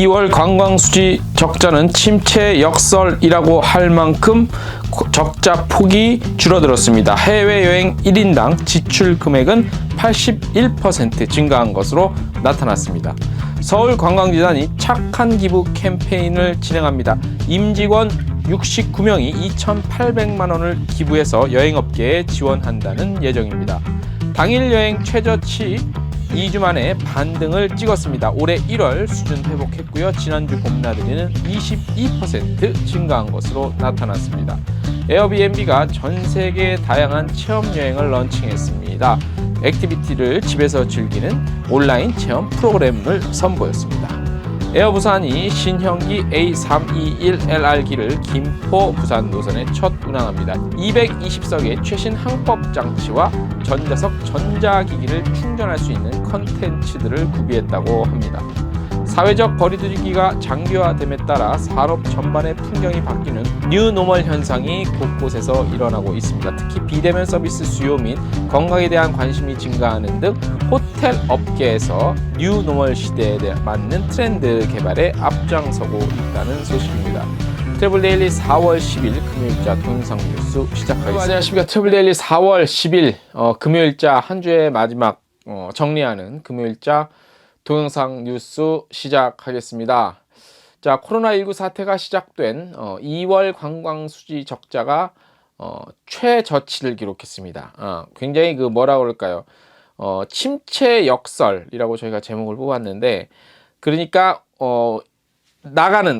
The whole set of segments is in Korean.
2월 관광수지 적자는 침체 역설이라고 할 만큼 적자 폭이 줄어들었습니다. 해외여행 1인당 지출 금액은 81% 증가한 것으로 나타났습니다. 서울관광재단이 착한 기부 캠페인을 진행합니다. 임직원 69명이 2,800만 원을 기부해서 여행업계에 지원한다는 예정입니다. 당일 여행 최저치 2주 만에 반등을 찍었습니다. 올해 1월 수준 회복했고요. 지난주 봄나들이는 22% 증가한 것으로 나타났습니다. 에어비앤비가 전 세계 다양한 체험 여행을 런칭했습니다. 액티비티를 집에서 즐기는 온라인 체험 프로그램을 선보였습니다. 에어부산이 신형기 A321LR기를 김포 부산 노선에 첫 운항합니다. 220석의 최신 항법 장치와 전자석 전자기기를 충전할 수 있는 컨텐츠들을 구비했다고 합니다. 사회적 거리두기가 장기화됨에 따라 산업 전반의 풍경이 바뀌는 뉴노멀 현상이 곳곳에서 일어나고 있습니다. 특히 비대면 서비스 수요 및 건강에 대한 관심이 증가하는 등 호텔 업계에서 뉴노멀 시대에 맞는 트렌드 개발에 앞장서고 있다는 소식입니다. 트래블데일리 4월 10일 금요일자 동영상 뉴스 시작하겠습니다. 안녕하십니까. 트래블데일리 4월 10일 금요일자 한 주의 마지막 정리하는 금요일자 동영상 뉴스 시작하겠습니다. 자, 코로나19 사태가 시작된 2월 관광수지 적자가 최저치를 기록했습니다. 굉장히 뭐라고 그럴까요? 침체 역설이라고 저희가 제목을 뽑았는데, 그러니까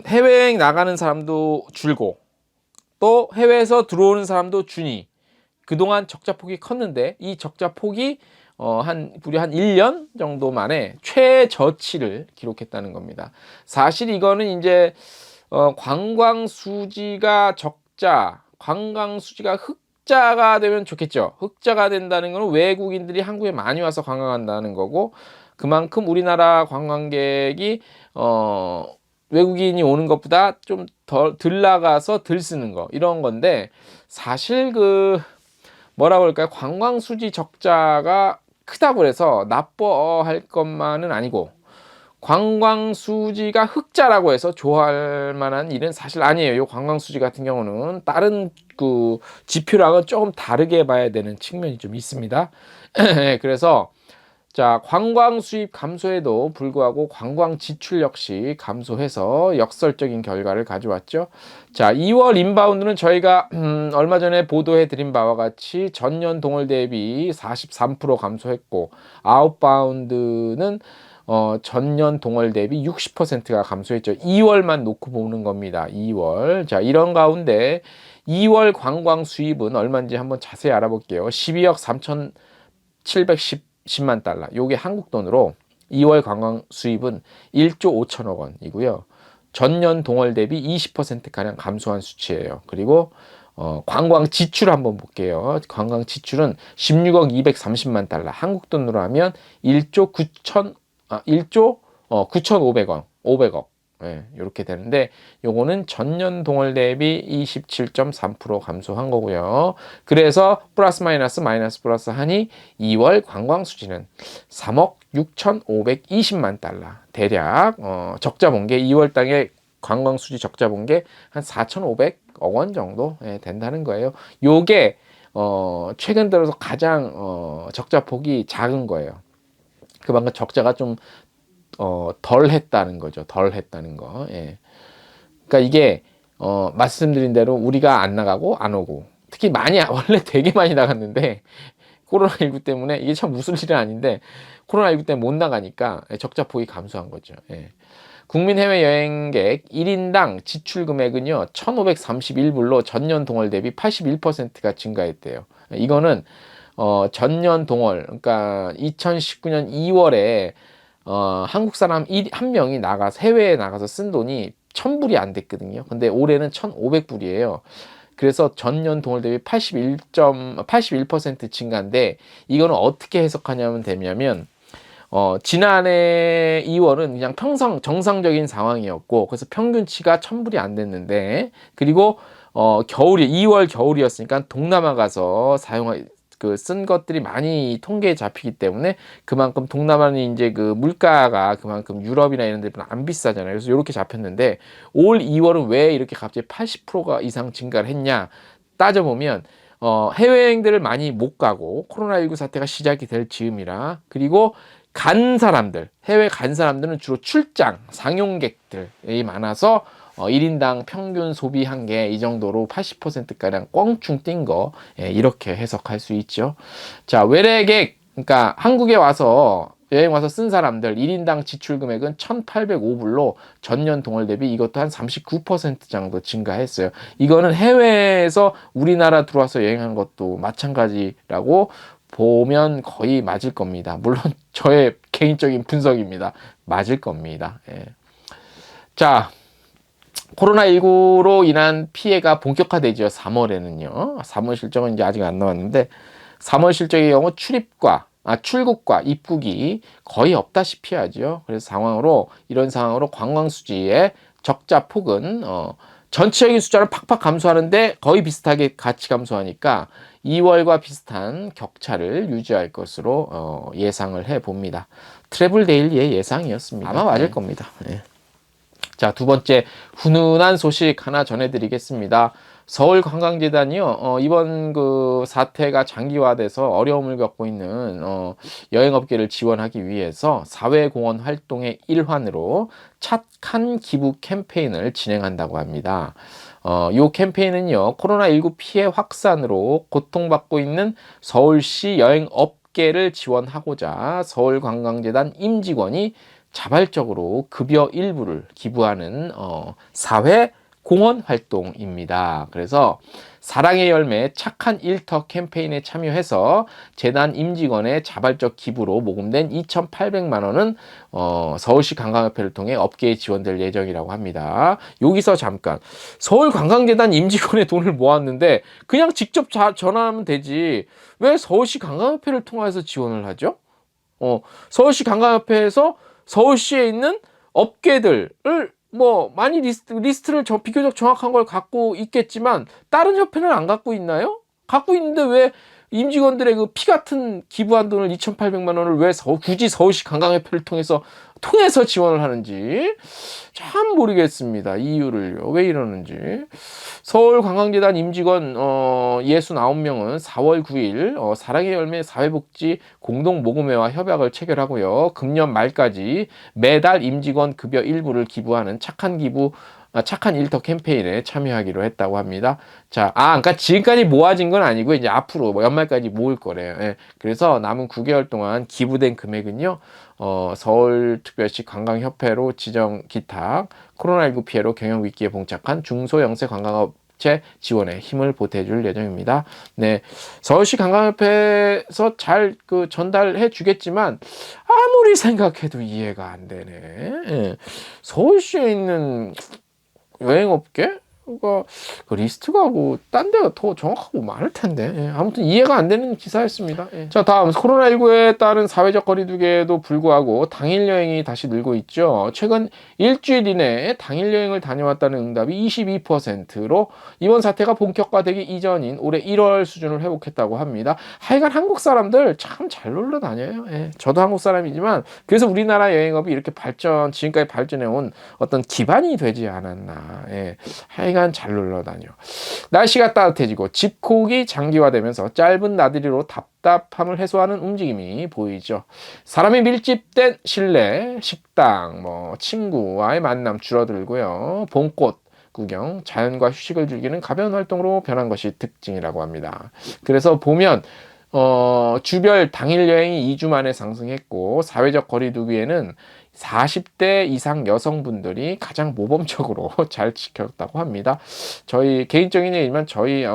해외여행 나가는 사람도 줄고 또 해외에서 들어오는 사람도 주니 그동안 적자 폭이 컸는데, 이 적자 폭이 무려 한 1년 정도 만에 최저치를 기록했다는 겁니다. 사실 이거는 이제 관광수지가 적자, 관광수지가 흑자가 되면 좋겠죠. 흑자가 된다는 것은 외국인들이 한국에 많이 와서 관광한다는 거고, 그만큼 우리나라 관광객이 외국인이 오는 것보다 좀 덜 나가서 덜 쓰는 거, 이런 건데, 사실 뭐라고 할까요? 관광수지 적자가 크다고 해서 나빠할 것만은 아니고, 관광수지가 흑자라고 해서 좋아할 만한 일은 사실 아니에요. 이 관광수지 같은 경우는 다른 지표랑은 조금 다르게 봐야 되는 측면이 좀 있습니다. 그래서 자, 관광 수입 감소에도 불구하고 관광 지출 역시 감소해서 역설적인 결과를 가져왔죠. 자, 2월 인바운드는 저희가 얼마 전에 보도해 드린 바와 같이 전년 동월 대비 43% 감소했고, 아웃바운드는 전년 동월 대비 60%가 감소했죠. 2월만 놓고 보는 겁니다. 2월. 자, 이런 가운데 2월 관광 수입은 얼마인지 한번 자세히 알아볼게요. 12억 3,710만 달러. 요게 한국 돈으로 2월 관광 수입은 1조 5천억 원이고요. 전년 동월 대비 20%가량 감소한 수치예요. 그리고 관광 지출 한번 볼게요. 관광 지출은 16억 230만 달러. 한국 돈으로 하면 1조 9,500억. 예, 이렇게 되는데, 요거는 전년 동월 대비 27.3% 감소한 거고요. 그래서 플러스 플러스 하니 2월 관광 수지는 3억 6,520만 달러. 대략 적자 본 게 2월 달에 관광 수지 적자 본 게 한 4,500억 원 정도 된다는 거예요. 요게 최근 들어서 가장 적자 폭이 작은 거예요. 그만큼 적자가 좀 덜 했다는 거죠. 덜 했다는 거. 예. 그러니까 이게 말씀드린 대로 우리가 안 나가고 안 오고, 특히 원래 되게 많이 나갔는데 코로나19 때문에, 이게 참 웃을 일은 아닌데 코로나19 때문에 못 나가니까 적자 폭이 감소한 거죠. 예. 국민 해외 여행객 1인당 지출 금액은요 1,531불로 전년 동월 대비 81%가 증가했대요. 이거는 전년 동월, 그러니까 2019년 2월에 한국 사람 한 명이 해외에 나가서 쓴 돈이 1,000불이 안 됐거든요. 근데 올해는 1,500불이에요. 그래서 전년 동월 대비 81% 증가인데, 이거는 어떻게 해석하냐면 되냐면, 지난해 2월은 그냥 정상적인 상황이었고, 그래서 평균치가 1,000불이 안 됐는데, 그리고 2월 겨울이었으니까 동남아 가서 쓴 것들이 많이 통계에 잡히기 때문에 그만큼 동남아는 이제 그 물가가 그만큼 유럽이나 이런 데보다 안 비싸잖아요. 그래서 이렇게 잡혔는데 올 2월은 왜 이렇게 갑자기 80%가 이상 증가를 했냐 따져보면 해외여행들을 많이 못 가고 코로나19 사태가 시작이 될 즈음이라, 그리고 간 사람들, 해외 간 사람들은 주로 출장, 상용객들이 많아서 1인당 평균 소비 한계 이 정도로 80%가량 껑충 뛴 거, 이렇게 해석할 수 있죠. 자, 외래객, 그러니까 한국에 와서 여행 와서 쓴 사람들 1인당 지출 금액은 1,805불로 전년 동월 대비 이것도 한 39% 정도 증가했어요. 이거는 해외에서 우리나라 들어와서 여행하는 것도 마찬가지라고 보면 거의 맞을 겁니다. 물론 저의 개인적인 분석입니다. 맞을 겁니다. 예. 자, 코로나19로 인한 피해가 본격화되죠. 3월에는요. 3월 실적은 이제 아직 안 나왔는데 3월 실적의 경우 출국과 입국이 거의 없다시피 하죠. 그래서 이런 상황으로 관광 수지의 적자 폭은 전체적인 숫자를 팍팍 감소하는데 거의 비슷하게 같이 감소하니까 2월과 비슷한 격차를 유지할 것으로 예상을 해 봅니다. 트래블 데일리의 예상이었습니다. 아마 맞을 겁니다. 네. 자, 두 번째 훈훈한 소식 하나 전해드리겠습니다. 서울관광재단이요, 이번 그 사태가 장기화돼서 어려움을 겪고 있는 여행업계를 지원하기 위해서 사회공헌 활동의 일환으로 착한 기부 캠페인을 진행한다고 합니다. 이 캠페인은요, 코로나19 피해 확산으로 고통받고 있는 서울시 여행업계를 지원하고자 서울관광재단 임직원이 자발적으로 급여 일부를 기부하는 사회 공헌 활동입니다. 그래서 사랑의 열매 착한 일터 캠페인에 참여해서 재단 임직원의 자발적 기부로 모금된 2,800만 원은 서울시 관광협회를 통해 업계에 지원될 예정이라고 합니다. 여기서 잠깐, 서울관광재단 임직원의 돈을 모았는데 그냥 직접 전화하면 되지 왜 서울시 관광협회를 통해서 지원을 하죠? 서울시 관광협회에서 서울시에 있는 업계들을 많이 리스트를 비교적 정확한 걸 갖고 있겠지만 다른 협회는 안 갖고 있나요? 갖고 있는데 왜 임직원들의 그 피 같은 기부한 돈을 2,800만 원을 왜 굳이 서울시 관광협회를 통해서 지원을 하는지 참 모르겠습니다. 이유를요. 왜 이러는지. 서울관광재단 임직원 69명은 4월 9일 사랑의 열매 사회복지 공동모금회와 협약을 체결하고요. 금년 말까지 매달 임직원 급여 일부를 기부하는 착한 일터 캠페인에 참여하기로 했다고 합니다. 자, 그러니까 지금까지 모아진 건 아니고 이제 앞으로 연말까지 모을 거래요. 예. 그래서 남은 9개월 동안 기부된 금액은요, 서울특별시 관광협회로 지정 기탁, 코로나19 피해로 경영위기에 봉착한 중소영세 관광업체 지원에 힘을 보태줄 예정입니다. 네, 서울시 관광협회에서 잘 전달해 주겠지만 아무리 생각해도 이해가 안 되네. 예. 서울시에 있는 여행업계? 그 리스트가 딴 데가 더 정확하고 많을 텐데. 예, 아무튼 이해가 안 되는 기사였습니다. 예. 자, 다음 코로나19에 따른 사회적 거리두기에도 불구하고 당일 여행이 다시 늘고 있죠. 최근 일주일 이내에 당일 여행을 다녀왔다는 응답이 22%로 이번 사태가 본격화되기 이전인 올해 1월 수준을 회복했다고 합니다. 하여간 한국 사람들 참 잘 놀러 다녀요. 예, 저도 한국 사람이지만 그래서 우리나라 여행업이 이렇게 지금까지 발전해온 어떤 기반이 되지 않았나. 예, 하여간 잘 놀러 다녀. 날씨가 따뜻해지고 집콕이 장기화되면서 짧은 나들이로 답답함을 해소하는 움직임이 보이죠. 사람이 밀집된 실내, 식당, 친구와의 만남 줄어들고요. 봄꽃 구경, 자연과 휴식을 즐기는 가벼운 활동으로 변한 것이 특징이라고 합니다. 그래서 보면 주별 당일 여행이 2주 만에 상승했고 사회적 거리두기에는 40대 이상 여성분들이 가장 모범적으로 잘 지켰다고 합니다. 저희 개인적인 얘기지만 저희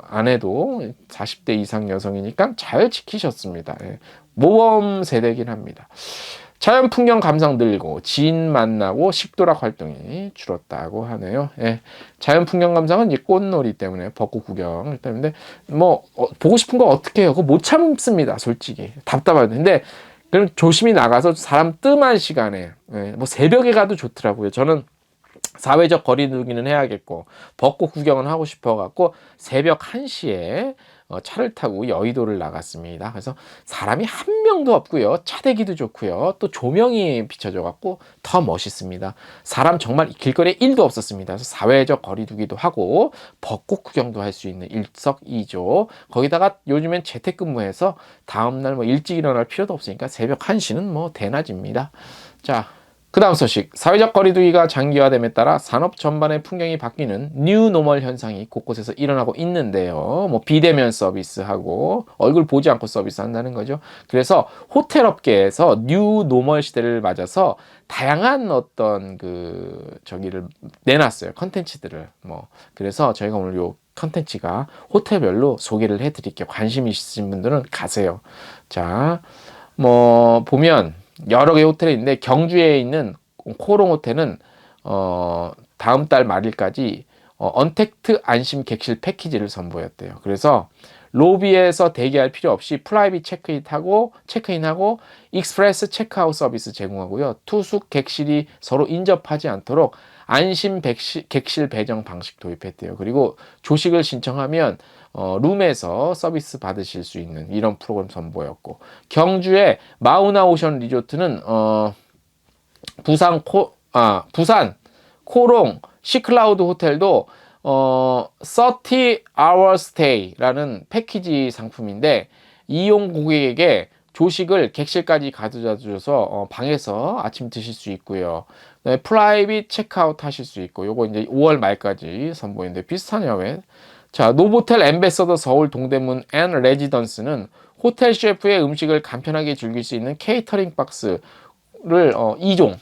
아내도 40대 이상 여성이니까 잘 지키셨습니다. 예. 모범 세대긴 합니다. 자연 풍경 감상 늘고 지인 만나고 식도락 활동이 줄었다고 하네요. 예. 자연 풍경 감상은 이제 꽃놀이 때문에 벚꽃 구경 때문에 보고 싶은 거 어떻게 해요? 그거 못 참습니다. 솔직히 답답한데. 근데 그럼 조심히 나가서 사람 뜸한 시간에 새벽에 가도 좋더라고요. 저는 사회적 거리두기는 해야겠고 벚꽃 구경은 하고 싶어 갖고 새벽 1시에 차를 타고 여의도를 나갔습니다. 그래서 사람이 한 명도 없고요. 차 대기도 좋고요. 또 조명이 비춰져 갖고 더 멋있습니다. 사람 정말 길거리에 1도 없었습니다. 그래서 사회적 거리두기도 하고 벚꽃 구경도 할 수 있는 일석이조. 거기다가 요즘엔 재택근무해서 다음날 뭐 일찍 일어날 필요도 없으니까 새벽 1시는 뭐 대낮입니다. 자, 그 다음 소식. 사회적 거리두기가 장기화됨에 따라 산업 전반의 풍경이 바뀌는 뉴 노멀 현상이 곳곳에서 일어나고 있는데요. 뭐 비대면 서비스하고 얼굴 보지 않고 서비스 한다는 거죠. 그래서 호텔 업계에서 뉴 노멀 시대를 맞아서 다양한 어떤 저기를 내놨어요. 컨텐츠들을. 그래서 저희가 오늘 요 컨텐츠가 호텔별로 소개를 해 드릴게요. 관심 있으신 분들은 가세요. 자, 보면 여러 개의 호텔이 있는데 경주에 있는 코롱 호텔은 다음 달 말일까지 언택트 안심 객실 패키지를 선보였대요. 그래서 로비에서 대기할 필요 없이 프라이빗 체크인하고 익스프레스 체크아웃 서비스 제공하고요. 투숙 객실이 서로 인접하지 않도록 안심 객실 배정 방식 도입했대요. 그리고 조식을 신청하면 룸에서 서비스 받으실 수 있는 이런 프로그램 선보였고, 경주의 마우나 오션 리조트는 부산 코롱 시클라우드 호텔도 30 hour stay라는 패키지 상품인데, 이용 고객에게 조식을 객실까지 가져다 줘서 방에서 아침 드실 수 있고요. 프라이빗 체크아웃 하실 수 있고, 요거 이제 5월 말까지 선보이는데 비슷하네요. 왜? 자, 노보텔 엠베서더 서울 동대문 앤 레지던스는 호텔 셰프의 음식을 간편하게 즐길 수 있는 케이터링 박스를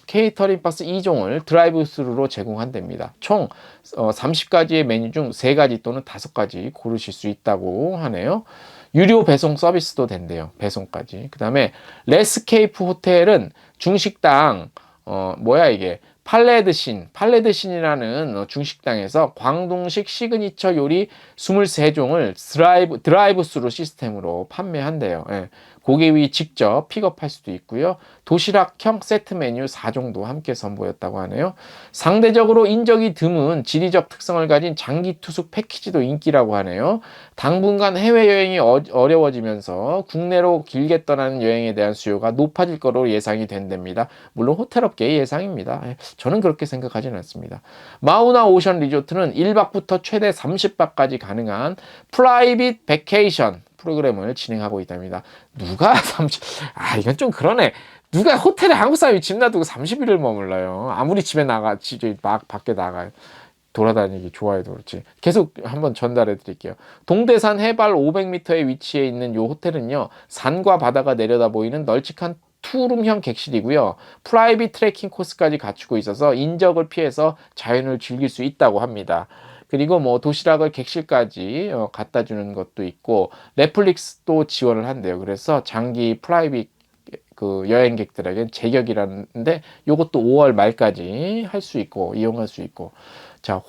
케이터링 박스 2종을 드라이브 스루로 제공한답니다. 총 30가지의 메뉴 중 3가지 또는 5가지 고르실 수 있다고 하네요. 유료 배송 서비스도 된대요. 배송까지. 그 다음에 레스케이프 호텔은 중식당 팔레드신이라는 중식당에서 광동식 시그니처 요리 23종을 드라이브 스루 시스템으로 판매한대요. 예. 고객이 직접 픽업할 수도 있고요. 도시락형 세트 메뉴 4종도 함께 선보였다고 하네요. 상대적으로 인적이 드문 지리적 특성을 가진 장기 투숙 패키지도 인기라고 하네요. 당분간 해외여행이 어려워지면서 국내로 길게 떠나는 여행에 대한 수요가 높아질 거로 예상이 된답니다. 물론 호텔업계의 예상입니다. 저는 그렇게 생각하지는 않습니다. 마우나 오션 리조트는 1박부터 최대 30박까지 가능한 프라이빗 베케이션 프로그램을 진행하고 있답니다. 누가 이건 좀 그러네. 누가 호텔에 한국 사람이 집 놔두고 30일을 머물러요. 아무리 집에 밖에 나가요. 돌아다니기 좋아해도 그렇지. 계속 한번 전달해 드릴게요. 동대산 해발 500m에 위치해 있는 이 호텔은요, 산과 바다가 내려다 보이는 널찍한 투룸형 객실이고요. 프라이빗 트레킹 코스까지 갖추고 있어서 인적을 피해서 자연을 즐길 수 있다고 합니다. 그리고 도시락을 객실까지 갖다 주는 것도 있고, 넷플릭스도 지원을 한대요. 그래서 장기 프라이빗 여행객들에겐 제격이라는데, 요것도 5월 말까지 할 수 있고 이용할 수 있고. 자,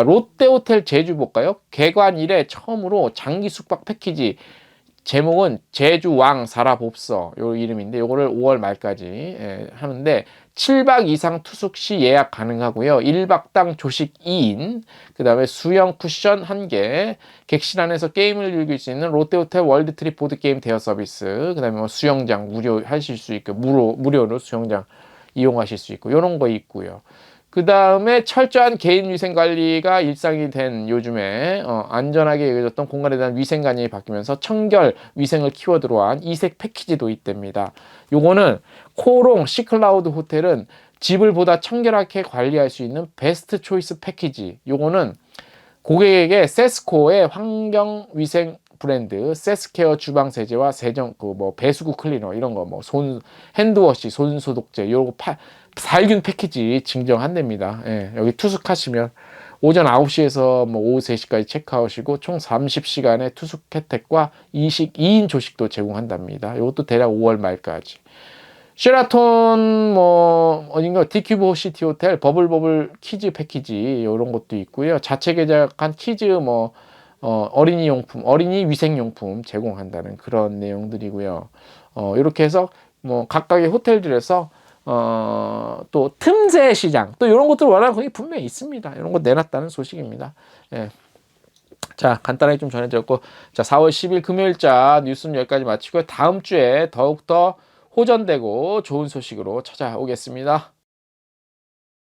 롯데호텔 제주 볼까요? 개관 이래 처음으로 장기 숙박 패키지, 제목은 제주왕 살아봅서 요 이름인데, 요거를 5월 말까지 하는데 7박 이상 투숙 시 예약 가능하고요. 1박당 조식 2인, 그 다음에 수영 쿠션 1개, 객실 안에서 게임을 즐길 수 있는 롯데호텔 월드트립 보드게임 대여 서비스, 그 다음에 수영장 무료 하실 수 있고, 무료로 수영장 이용하실 수 있고, 요런 거 있고요. 그 다음에 철저한 개인 위생 관리가 일상이 된 요즘에 안전하게 여겨졌던 공간에 대한 위생관념이 바뀌면서 청결 위생을 키워드로 한 이색 패키지도 있답니다. 요거는 코롱 시클라우드 호텔은 집을 보다 청결하게 관리할 수 있는 베스트 초이스 패키지. 요거는 고객에게 세스코의 환경 위생 브랜드 세스케어 주방 세제와 세정 배수구 클리너 이런 거 핸드워시 손 소독제 요거 살균 패키지 증정한답니다. 예, 여기 투숙하시면 오전 9시에서 오후 3시까지 체크아웃이고 총 30시간의 투숙 혜택과 2인 조식도 제공한답니다. 이것도 대략 5월 말까지. 쉐라톤 어딘가 디큐브 시티 호텔 버블 키즈 패키지 이런 것도 있고요. 자체 제작한 키즈 어린이 용품, 어린이 위생 용품 제공한다는 그런 내용들이고요. 이렇게 해서 각각의 호텔들에서 또 틈새 시장 또 이런 것들 원하는 게 분명히 있습니다. 이런 거 내놨다는 소식입니다. 예. 자, 간단하게 좀 전해드렸고, 자, 4월 10일 금요일자 뉴스는 여기까지 마치고 다음 주에 더욱더 호전되고 좋은 소식으로 찾아오겠습니다.